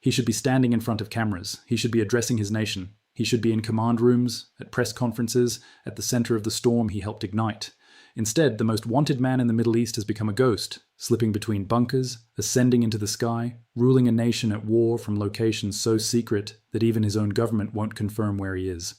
He should be standing in front of cameras. He should be addressing his nation. He should be in command rooms, at press conferences, at the center of the storm he helped ignite. Instead, the most wanted man in the Middle East has become a ghost, slipping between bunkers, ascending into the sky, ruling a nation at war from locations so secret that even his own government won't confirm where he is.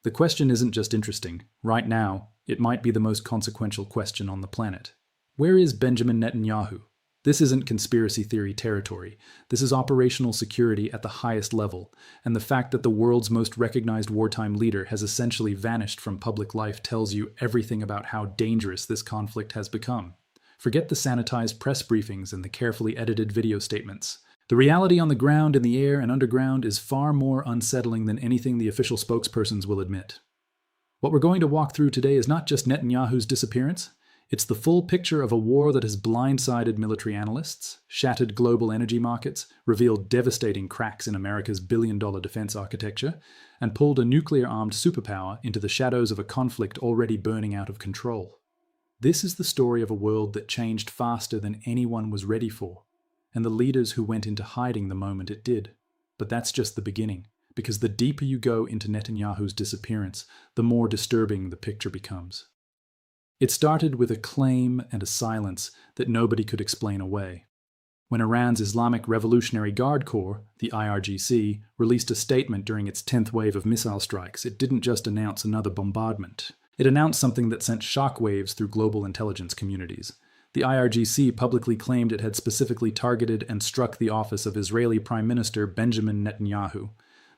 The question isn't just interesting. Right now, it might be the most consequential question on the planet. Where is Benjamin Netanyahu? This isn't conspiracy theory territory. This is operational security at the highest level, and the fact that the world's most recognized wartime leader has essentially vanished from public life tells you everything about how dangerous this conflict has become. Forget the sanitized press briefings and the carefully edited video statements. The reality on the ground, in the air, and underground is far more unsettling than anything the official spokespersons will admit. What we're going to walk through today is not just Netanyahu's disappearance. It's the full picture of a war that has blindsided military analysts, shattered global energy markets, revealed devastating cracks in America's billion-dollar defense architecture, and pulled a nuclear-armed superpower into the shadows of a conflict already burning out of control. This is the story of a world that changed faster than anyone was ready for, and the leaders who went into hiding the moment it did. But that's just the beginning, because the deeper you go into Netanyahu's disappearance, the more disturbing the picture becomes. It started with a claim and a silence that nobody could explain away. When Iran's Islamic Revolutionary Guard Corps, the IRGC, released a statement during its 10th wave of missile strikes, it didn't just announce another bombardment. It announced something that sent shockwaves through global intelligence communities. The IRGC publicly claimed it had specifically targeted and struck the office of Israeli Prime Minister Benjamin Netanyahu,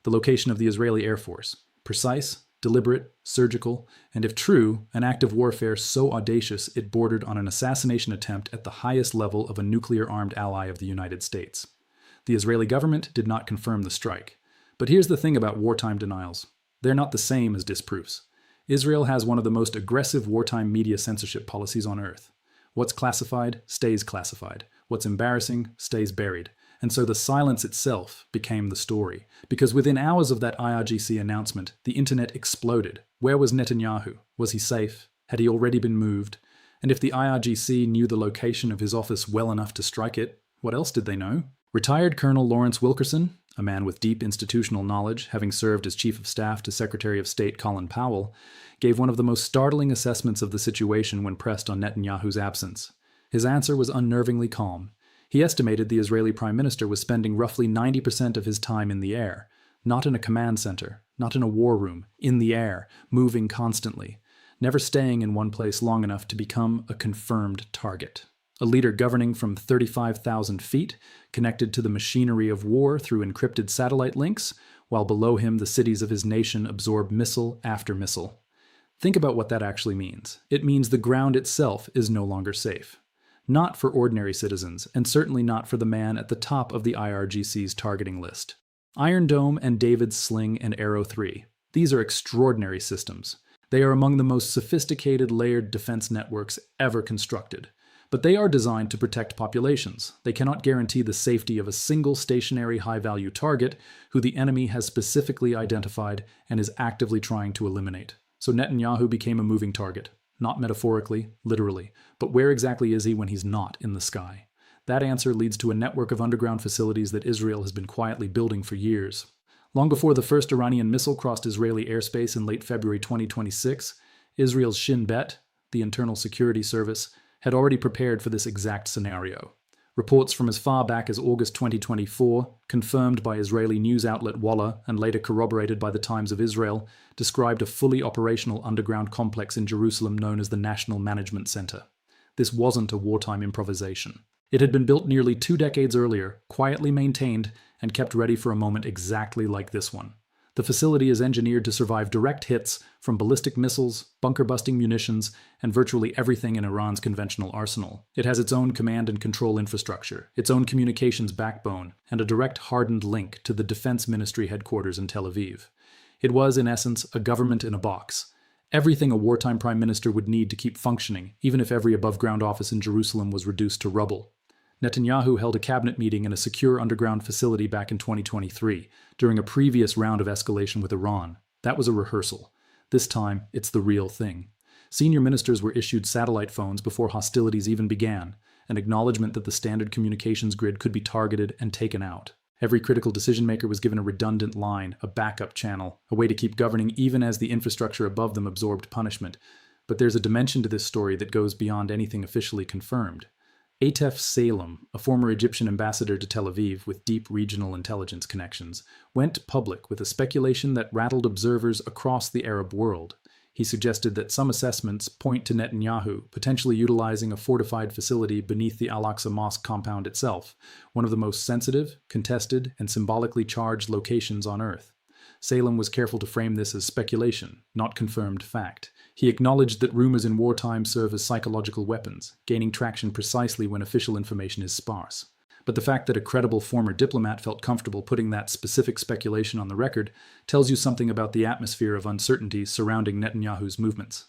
the location of the Israeli Air Force. Precise, deliberate, surgical, and if true, an act of warfare so audacious it bordered on an assassination attempt at the highest level of a nuclear-armed ally of the United States. The Israeli government did not confirm the strike. But here's the thing about wartime denials. They're not the same as disproofs. Israel has one of the most aggressive wartime media censorship policies on Earth. What's classified stays classified. What's embarrassing stays buried. And so the silence itself became the story, because within hours of that IRGC announcement, the internet exploded. Where was Netanyahu? Was he safe? Had he already been moved? And if the IRGC knew the location of his office well enough to strike it, what else did they know? Retired Colonel Lawrence Wilkerson, a man with deep institutional knowledge, having served as Chief of Staff to Secretary of State Colin Powell, gave one of the most startling assessments of the situation when pressed on Netanyahu's absence. His answer was unnervingly calm. He estimated the Israeli Prime Minister was spending roughly 90% of his time in the air, not in a command center, not in a war room, in the air, moving constantly, never staying in one place long enough to become a confirmed target. A leader governing from 35,000 feet, connected to the machinery of war through encrypted satellite links, while below him the cities of his nation absorb missile after missile. Think about what that actually means. It means the ground itself is no longer safe. Not for ordinary citizens, and certainly not for the man at the top of the IRGC's targeting list. Iron Dome and David's Sling and Arrow 3. These are extraordinary systems. They are among the most sophisticated layered defense networks ever constructed. But they are designed to protect populations. They cannot guarantee the safety of a single stationary high-value target who the enemy has specifically identified and is actively trying to eliminate. So Netanyahu became a moving target. Not metaphorically, literally, but where exactly is he when he's not in the sky? That answer leads to a network of underground facilities that Israel has been quietly building for years. Long before the first Iranian missile crossed Israeli airspace in late February 2026, Israel's Shin Bet, the internal security service, had already prepared for this exact scenario. Reports from as far back as August 2024, confirmed by Israeli news outlet Walla and later corroborated by the Times of Israel, described a fully operational underground complex in Jerusalem known as the National Management Center. This wasn't a wartime improvisation. It had been built nearly 2 decades earlier, quietly maintained, and kept ready for a moment exactly like this one. The facility is engineered to survive direct hits from ballistic missiles, bunker-busting munitions, and virtually everything in Iran's conventional arsenal. It has its own command and control infrastructure, its own communications backbone, and a direct hardened link to the Defense Ministry headquarters in Tel Aviv. It was, in essence, a government in a box. Everything a wartime prime minister would need to keep functioning, even if every above-ground office in Jerusalem was reduced to rubble. Netanyahu held a cabinet meeting in a secure underground facility back in 2023, during a previous round of escalation with Iran. That was a rehearsal. This time, it's the real thing. Senior ministers were issued satellite phones before hostilities even began, an acknowledgement that the standard communications grid could be targeted and taken out. Every critical decision-maker was given a redundant line, a backup channel, a way to keep governing even as the infrastructure above them absorbed punishment. But there's a dimension to this story that goes beyond anything officially confirmed. Atef Salem, a former Egyptian ambassador to Tel Aviv with deep regional intelligence connections, went public with a speculation that rattled observers across the Arab world. He suggested that some assessments point to Netanyahu potentially utilizing a fortified facility beneath the Al-Aqsa Mosque compound itself, one of the most sensitive, contested, and symbolically charged locations on Earth. Salem was careful to frame this as speculation, not confirmed fact. He acknowledged that rumors in wartime serve as psychological weapons, gaining traction precisely when official information is sparse. But the fact that a credible former diplomat felt comfortable putting that specific speculation on the record tells you something about the atmosphere of uncertainty surrounding Netanyahu's movements.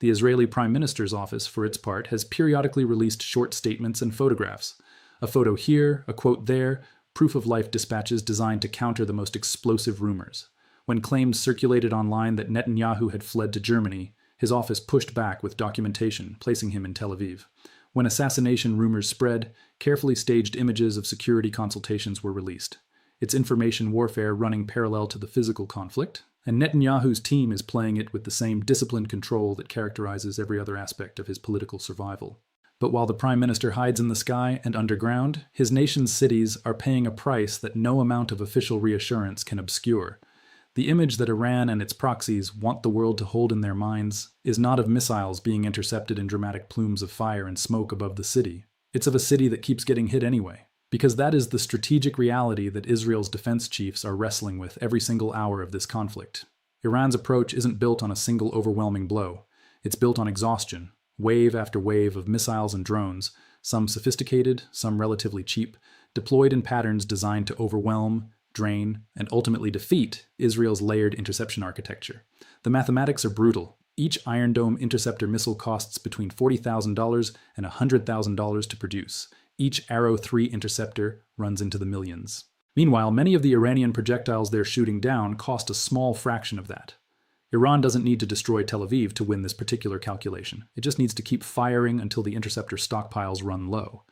The Israeli Prime Minister's office, for its part, has periodically released short statements and photographs. A photo here, a quote there, proof-of-life dispatches designed to counter the most explosive rumors. When claims circulated online that Netanyahu had fled to Germany, his office pushed back with documentation, placing him in Tel Aviv. When assassination rumors spread, carefully staged images of security consultations were released. It's information warfare running parallel to the physical conflict, and Netanyahu's team is playing it with the same disciplined control that characterizes every other aspect of his political survival. But while the Prime Minister hides in the sky and underground, his nation's cities are paying a price that no amount of official reassurance can obscure. The image that Iran and its proxies want the world to hold in their minds is not of missiles being intercepted in dramatic plumes of fire and smoke above the city. It's of a city that keeps getting hit anyway, because that is the strategic reality that Israel's defense chiefs are wrestling with every single hour of this conflict. Iran's approach isn't built on a single overwhelming blow. It's built on exhaustion, wave after wave of missiles and drones, some sophisticated, some relatively cheap, deployed in patterns designed to overwhelm, drain, and ultimately defeat Israel's layered interception architecture. The mathematics are brutal. Each Iron Dome interceptor missile costs between $40,000 and $100,000 to produce. Each Arrow 3 interceptor runs into the millions. Meanwhile, many of the Iranian projectiles they're shooting down cost a small fraction of that. Iran doesn't need to destroy Tel Aviv to win this particular calculation. It just needs to keep firing until the interceptor stockpiles run low.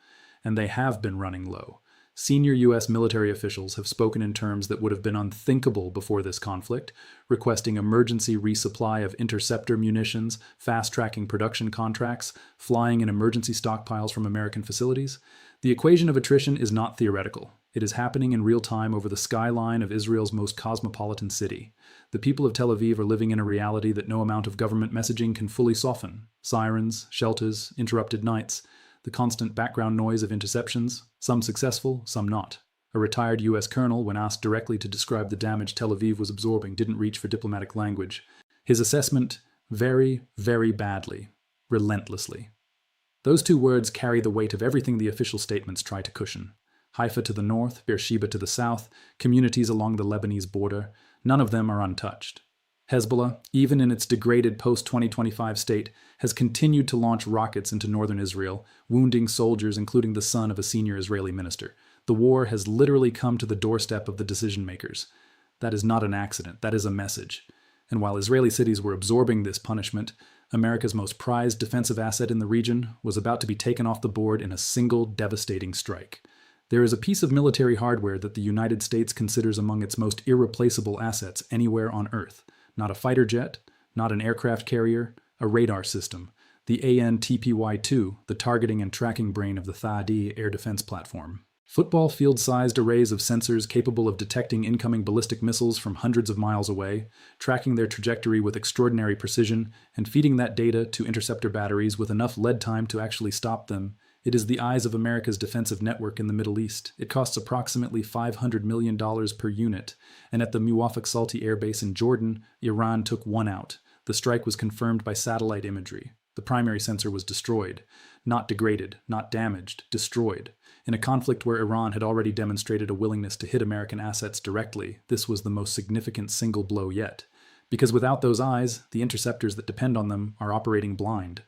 And they have been running low. Senior U.S. military officials have spoken in terms that would have been unthinkable before this conflict, requesting emergency resupply of interceptor munitions, fast-tracking production contracts, flying in emergency stockpiles from American facilities. The equation of attrition is not theoretical. It is happening in real time over the skyline of Israel's most cosmopolitan city. The people of Tel Aviv are living in a reality that no amount of government messaging can fully soften. Sirens, shelters, interrupted nights, the constant background noise of interceptions, some successful, some not. A retired U.S. colonel, when asked directly to describe the damage Tel Aviv was absorbing, didn't reach for diplomatic language. His assessment, very, very badly, relentlessly. Those two words carry the weight of everything the official statements try to cushion. Haifa to the north, Beersheba to the south, communities along the Lebanese border, none of them are untouched. Hezbollah, even in its degraded post-2025 state, has continued to launch rockets into northern Israel, wounding soldiers, including the son of a senior Israeli minister. The war has literally come to the doorstep of the decision-makers. That is not an accident, that is a message. And while Israeli cities were absorbing this punishment, America's most prized defensive asset in the region was about to be taken off the board in a single devastating strike. There is a piece of military hardware that the United States considers among its most irreplaceable assets anywhere on Earth. Not a fighter jet, not an aircraft carrier, a radar system, the ANTPY-2, the targeting and tracking brain of the THAAD air defense platform. Football field-sized arrays of sensors capable of detecting incoming ballistic missiles from hundreds of miles away, tracking their trajectory with extraordinary precision, and feeding that data to interceptor batteries with enough lead time to actually stop them. It is the eyes of America's defensive network in the Middle East. It costs approximately $500 million per unit, and at the Muwafaq Salti Air Base in Jordan, Iran took one out. The strike was confirmed by satellite imagery. The primary sensor was destroyed. Not degraded, not damaged, destroyed. In a conflict where Iran had already demonstrated a willingness to hit American assets directly, this was the most significant single blow yet. Because without those eyes, the interceptors that depend on them are operating blind.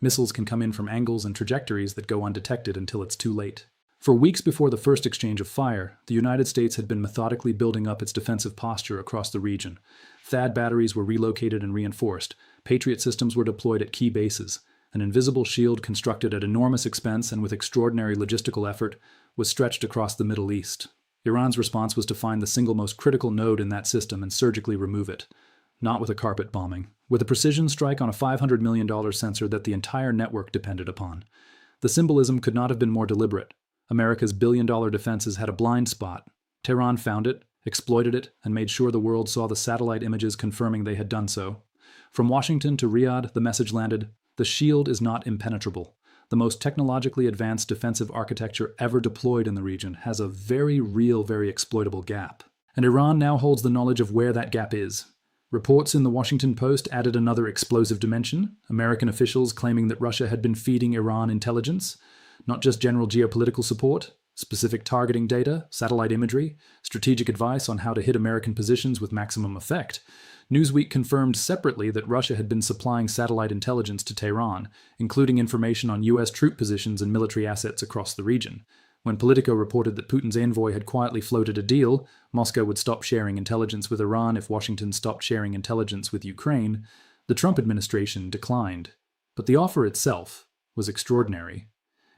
Missiles can come in from angles and trajectories that go undetected until it's too late. For weeks before the first exchange of fire, the United States had been methodically building up its defensive posture across the region. THAAD batteries were relocated and reinforced. Patriot systems were deployed at key bases. An invisible shield constructed at enormous expense and with extraordinary logistical effort was stretched across the Middle East. Iran's response was to find the single most critical node in that system and surgically remove it. Not with a carpet bombing, with a precision strike on a $500 million sensor that the entire network depended upon. The symbolism could not have been more deliberate. America's billion-dollar defenses had a blind spot. Tehran found it, exploited it, and made sure the world saw the satellite images confirming they had done so. From Washington to Riyadh, the message landed: the shield is not impenetrable. The most technologically advanced defensive architecture ever deployed in the region has a very real, very exploitable gap. And Iran now holds the knowledge of where that gap is. Reports in the Washington Post added another explosive dimension, American officials claiming that Russia had been feeding Iran intelligence, not just general geopolitical support, specific targeting data, satellite imagery, strategic advice on how to hit American positions with maximum effect. Newsweek confirmed separately that Russia had been supplying satellite intelligence to Tehran, including information on U.S. troop positions and military assets across the region. When Politico reported that Putin's envoy had quietly floated a deal, Moscow would stop sharing intelligence with Iran if Washington stopped sharing intelligence with Ukraine, the Trump administration declined. But the offer itself was extraordinary.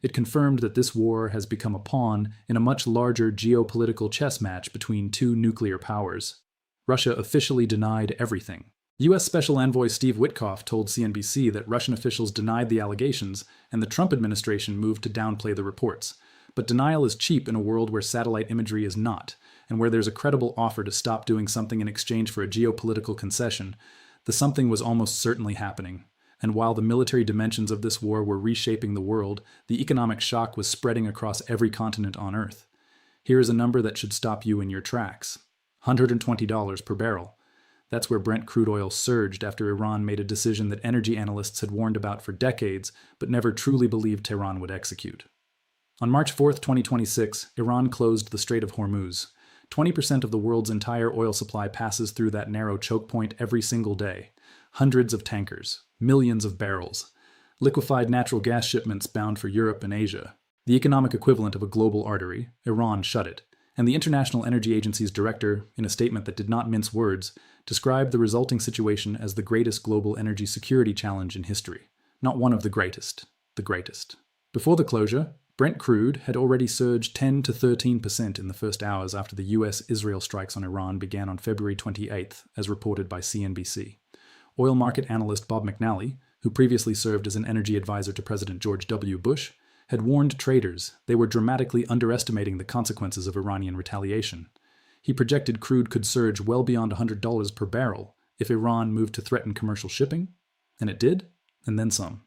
It confirmed that this war has become a pawn in a much larger geopolitical chess match between two nuclear powers. Russia officially denied everything. U.S. Special Envoy Steve Witkoff told CNBC that Russian officials denied the allegations, and the Trump administration moved to downplay the reports. But denial is cheap in a world where satellite imagery is not, and where there's a credible offer to stop doing something in exchange for a geopolitical concession. The something was almost certainly happening. And while the military dimensions of this war were reshaping the world, the economic shock was spreading across every continent on Earth. Here is a number that should stop you in your tracks. $120 per barrel. That's where Brent crude oil surged after Iran made a decision that energy analysts had warned about for decades, but never truly believed Tehran would execute. On March 4, 2026, Iran closed the Strait of Hormuz. 20% of the world's entire oil supply passes through that narrow choke point every single day. Hundreds of tankers, millions of barrels, liquefied natural gas shipments bound for Europe and Asia. The economic equivalent of a global artery, Iran shut it. And the International Energy Agency's director, in a statement that did not mince words, described the resulting situation as the greatest global energy security challenge in history. Not one of the greatest, the greatest. Before the closure, Brent crude had already surged 10 to 13% in the first hours after the US-Israel strikes on Iran began on February 28th, as reported by CNBC. Oil market analyst Bob McNally, who previously served as an energy advisor to President George W. Bush, had warned traders they were dramatically underestimating the consequences of Iranian retaliation. He projected crude could surge well beyond $100 per barrel if Iran moved to threaten commercial shipping, and it did, and then some.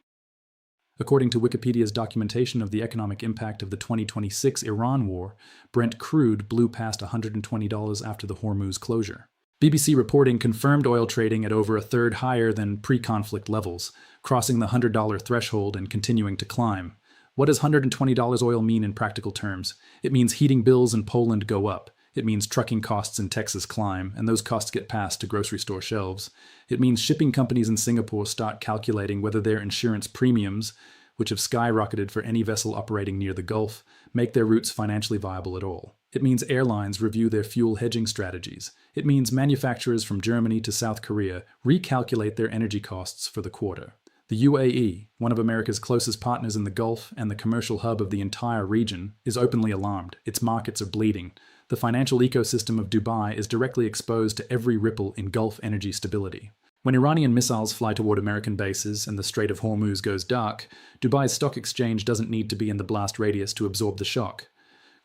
According to Wikipedia's documentation of the economic impact of the 2026 Iran war, Brent crude blew past $120 after the Hormuz closure. BBC reporting confirmed oil trading at over a third higher than pre-conflict levels, crossing the $100 threshold and continuing to climb. What does $120 oil mean in practical terms? It means heating bills in Poland go up. It means trucking costs in Texas climb, and those costs get passed to grocery store shelves. It means shipping companies in Singapore start calculating whether their insurance premiums, which have skyrocketed for any vessel operating near the Gulf, make their routes financially viable at all. It means airlines review their fuel hedging strategies. It means manufacturers from Germany to South Korea recalculate their energy costs for the quarter. The UAE, one of America's closest partners in the Gulf and the commercial hub of the entire region, is openly alarmed. Its markets are bleeding. The financial ecosystem of Dubai is directly exposed to every ripple in Gulf energy stability. When Iranian missiles fly toward American bases and the Strait of Hormuz goes dark, Dubai's stock exchange doesn't need to be in the blast radius to absorb the shock.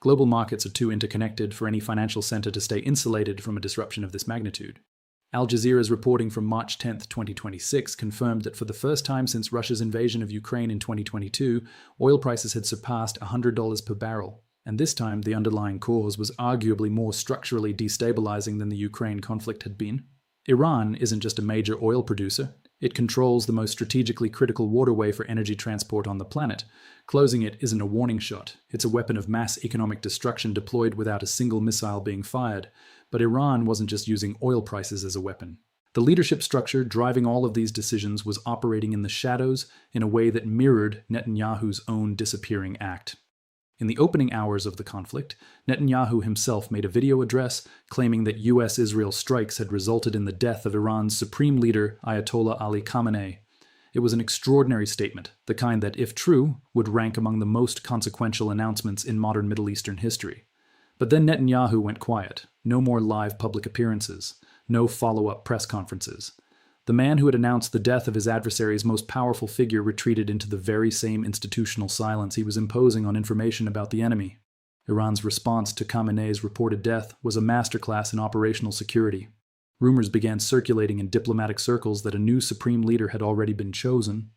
Global markets are too interconnected for any financial center to stay insulated from a disruption of this magnitude. Al Jazeera's reporting from March 10, 2026 confirmed that for the first time since Russia's invasion of Ukraine in 2022, oil prices had surpassed $100 per barrel. And this time, the underlying cause was arguably more structurally destabilizing than the Ukraine conflict had been. Iran isn't just a major oil producer. It controls the most strategically critical waterway for energy transport on the planet. Closing it isn't a warning shot. It's a weapon of mass economic destruction deployed without a single missile being fired. But Iran wasn't just using oil prices as a weapon. The leadership structure driving all of these decisions was operating in the shadows in a way that mirrored Netanyahu's own disappearing act. In the opening hours of the conflict, Netanyahu himself made a video address claiming that US-Israel strikes had resulted in the death of Iran's supreme leader, Ayatollah Ali Khamenei. It was an extraordinary statement, the kind that, if true, would rank among the most consequential announcements in modern Middle Eastern history. But then Netanyahu went quiet. No more live public appearances. No follow-up press conferences. The man who had announced the death of his adversary's most powerful figure retreated into the very same institutional silence he was imposing on information about the enemy. Iran's response to Khamenei's reported death was a masterclass in operational security. Rumors began circulating in diplomatic circles that a new supreme leader had already been chosen,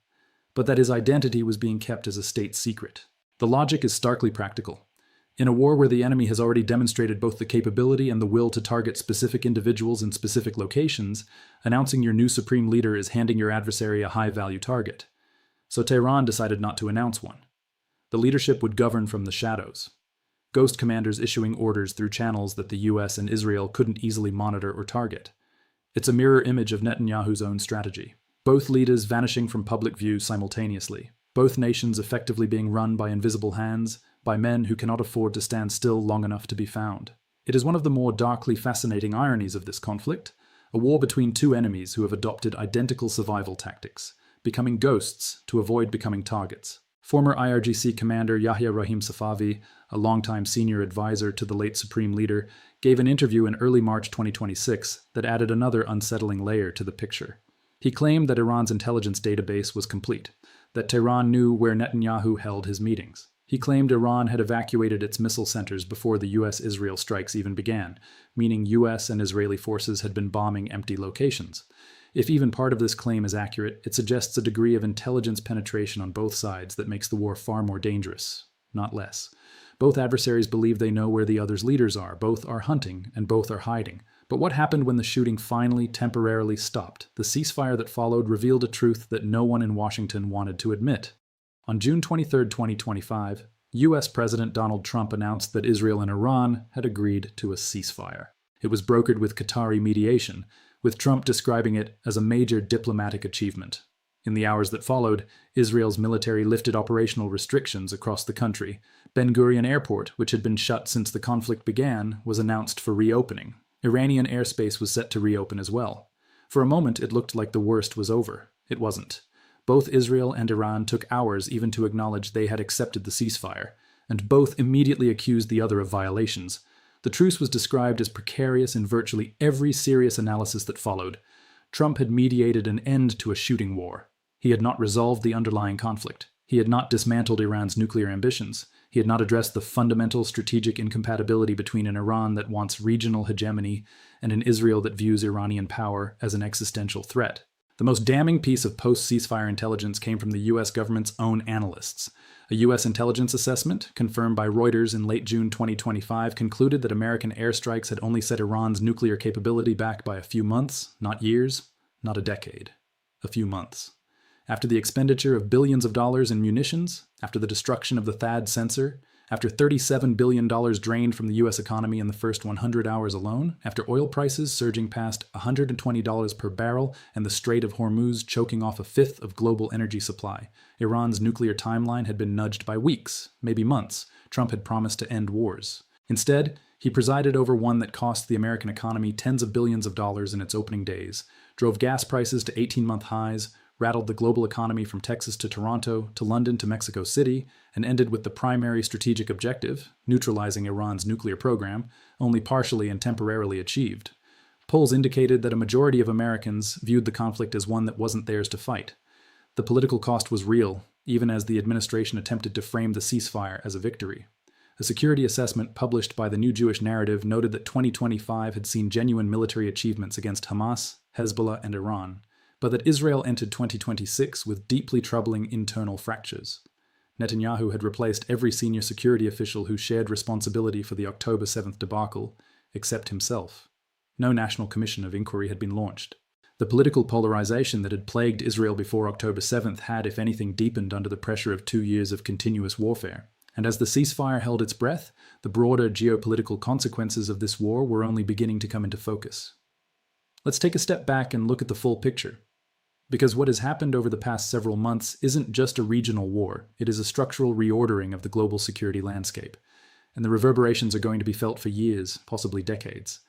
but that his identity was being kept as a state secret. The logic is starkly practical. In a war where the enemy has already demonstrated both the capability and the will to target specific individuals in specific locations, announcing your new supreme leader is handing your adversary a high-value target. So Tehran decided not to announce one. The leadership would govern from the shadows. Ghost commanders issuing orders through channels that the US and Israel couldn't easily monitor or target. It's a mirror image of Netanyahu's own strategy. Both leaders vanishing from public view simultaneously. Both nations effectively being run by invisible hands, by men who cannot afford to stand still long enough to be found. It is one of the more darkly fascinating ironies of this conflict, a war between two enemies who have adopted identical survival tactics, becoming ghosts to avoid becoming targets. Former IRGC commander Yahya Rahim Safavi, a longtime senior advisor to the late Supreme Leader, gave an interview in early March 2026 that added another unsettling layer to the picture. He claimed that Iran's intelligence database was complete, that Tehran knew where Netanyahu held his meetings. He claimed Iran had evacuated its missile centers before the US-Israel strikes even began, meaning US and Israeli forces had been bombing empty locations. If even part of this claim is accurate, it suggests a degree of intelligence penetration on both sides that makes the war far more dangerous, not less. Both adversaries believe they know where the other's leaders are, both are hunting, and both are hiding. But what happened when the shooting finally, temporarily stopped? The ceasefire that followed revealed a truth that no one in Washington wanted to admit. On June 23, 2025, US President Donald Trump announced that Israel and Iran had agreed to a ceasefire. It was brokered with Qatari mediation, with Trump describing it as a major diplomatic achievement. In the hours that followed, Israel's military lifted operational restrictions across the country. Ben Gurion Airport, which had been shut since the conflict began, was announced for reopening. Iranian airspace was set to reopen as well. For a moment, it looked like the worst was over. It wasn't. Both Israel and Iran took hours even to acknowledge they had accepted the ceasefire, and both immediately accused the other of violations. The truce was described as precarious in virtually every serious analysis that followed. Trump had mediated an end to a shooting war. He had not resolved the underlying conflict. He had not dismantled Iran's nuclear ambitions. He had not addressed the fundamental strategic incompatibility between an Iran that wants regional hegemony and an Israel that views Iranian power as an existential threat. The most damning piece of post-ceasefire intelligence came from the US government's own analysts. A US intelligence assessment, confirmed by Reuters in late June 2025, concluded that American airstrikes had only set Iran's nuclear capability back by a few months, not years, not a decade. A few months. After the expenditure of billions of dollars in munitions, after the destruction of the THAAD sensor, after $37 billion drained from the US economy in the first 100 hours alone, after oil prices surging past $120 per barrel and the Strait of Hormuz choking off a fifth of global energy supply, Iran's nuclear timeline had been nudged by weeks, maybe months. Trump had promised to end wars. Instead, he presided over one that cost the American economy tens of billions of dollars in its opening days, drove gas prices to 18-month highs, rattled the global economy from Texas to Toronto, to London to Mexico City, and ended with the primary strategic objective, neutralizing Iran's nuclear program, only partially and temporarily achieved. Polls indicated that a majority of Americans viewed the conflict as one that wasn't theirs to fight. The political cost was real, even as the administration attempted to frame the ceasefire as a victory. A security assessment published by the New Jewish Narrative noted that 2025 had seen genuine military achievements against Hamas, Hezbollah, and Iran, but that Israel entered 2026 with deeply troubling internal fractures. Netanyahu had replaced every senior security official who shared responsibility for the October 7th debacle, except himself. No national commission of inquiry had been launched. The political polarization that had plagued Israel before October 7th had, if anything, deepened under the pressure of 2 years of continuous warfare. And as the ceasefire held its breath, the broader geopolitical consequences of this war were only beginning to come into focus. Let's take a step back and look at the full picture. Because what has happened over the past several months isn't just a regional war, it is a structural reordering of the global security landscape. And the reverberations are going to be felt for years, possibly decades.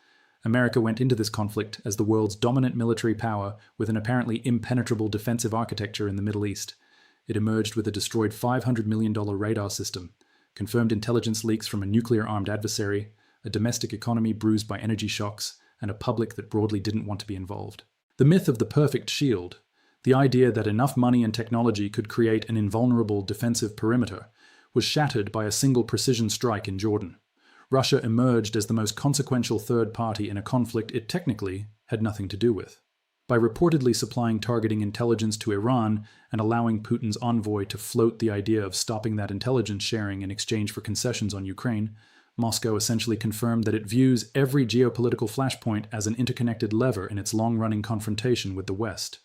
America went into this conflict as the world's dominant military power with an apparently impenetrable defensive architecture in the Middle East. It emerged with a destroyed $500 million radar system, confirmed intelligence leaks from a nuclear-armed adversary, a domestic economy bruised by energy shocks, and a public that broadly didn't want to be involved. The myth of the perfect shield, the idea that enough money and technology could create an invulnerable defensive perimeter, was shattered by a single precision strike in Jordan. Russia emerged as the most consequential third party in a conflict it technically had nothing to do with. By reportedly supplying targeting intelligence to Iran and allowing Putin's envoy to float the idea of stopping that intelligence sharing in exchange for concessions on Ukraine, Moscow essentially confirmed that it views every geopolitical flashpoint as an interconnected lever in its long-running confrontation with the West.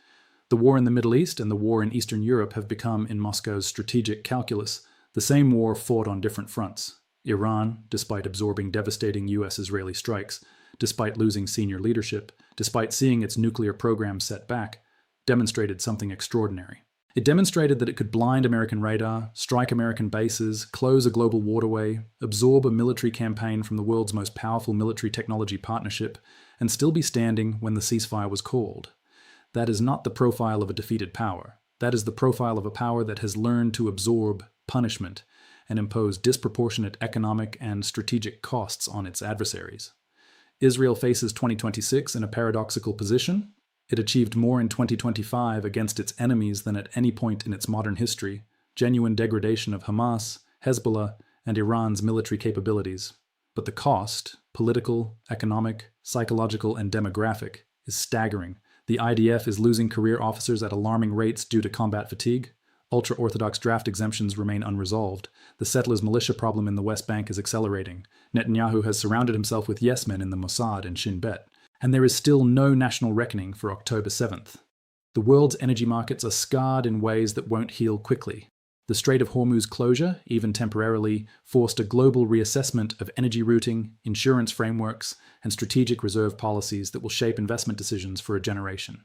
The war in the Middle East and the war in Eastern Europe have become, in Moscow's strategic calculus, the same war fought on different fronts. Iran, despite absorbing devastating US-Israeli strikes, despite losing senior leadership, despite seeing its nuclear program set back, demonstrated something extraordinary. It demonstrated that it could blind American radar, strike American bases, close a global waterway, absorb a military campaign from the world's most powerful military technology partnership, and still be standing when the ceasefire was called. That is not the profile of a defeated power. That is the profile of a power that has learned to absorb punishment and impose disproportionate economic and strategic costs on its adversaries. Israel faces 2026 in a paradoxical position. It achieved more in 2025 against its enemies than at any point in its modern history, genuine degradation of Hamas, Hezbollah, and Iran's military capabilities. But the cost, political, economic, psychological, and demographic, is staggering. The IDF is losing career officers at alarming rates due to combat fatigue. Ultra-Orthodox draft exemptions remain unresolved. The settlers' militia problem in the West Bank is accelerating. Netanyahu has surrounded himself with yes-men in the Mossad and Shin Bet. And there is still no national reckoning for October 7th. The world's energy markets are scarred in ways that won't heal quickly. The Strait of Hormuz closure, even temporarily, forced a global reassessment of energy routing, insurance frameworks, and strategic reserve policies that will shape investment decisions for a generation.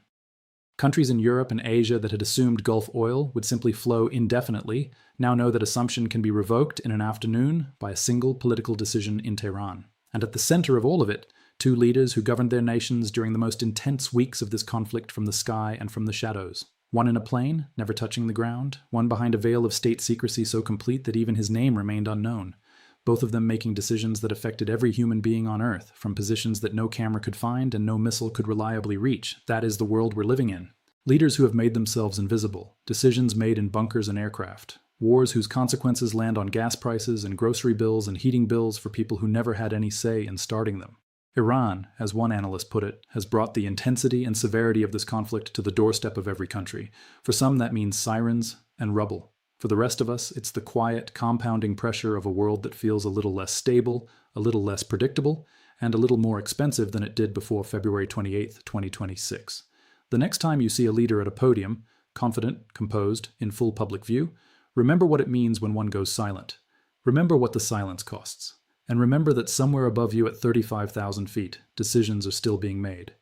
Countries in Europe and Asia that had assumed Gulf oil would simply flow indefinitely now know that assumption can be revoked in an afternoon by a single political decision in Tehran. And at the center of all of it, two leaders who governed their nations during the most intense weeks of this conflict from the sky and from the shadows. One in a plane, never touching the ground, one behind a veil of state secrecy so complete that even his name remained unknown. Both of them making decisions that affected every human being on Earth, from positions that no camera could find and no missile could reliably reach. That is the world we're living in. Leaders who have made themselves invisible, decisions made in bunkers and aircraft, wars whose consequences land on gas prices and grocery bills and heating bills for people who never had any say in starting them. Iran, as one analyst put it, has brought the intensity and severity of this conflict to the doorstep of every country. For some, that means sirens and rubble. For the rest of us, it's the quiet, compounding pressure of a world that feels a little less stable, a little less predictable, and a little more expensive than it did before February 28, 2026. The next time you see a leader at a podium, confident, composed, in full public view, remember what it means when one goes silent. Remember what the silence costs. And remember that somewhere above you at 35,000 feet, decisions are still being made.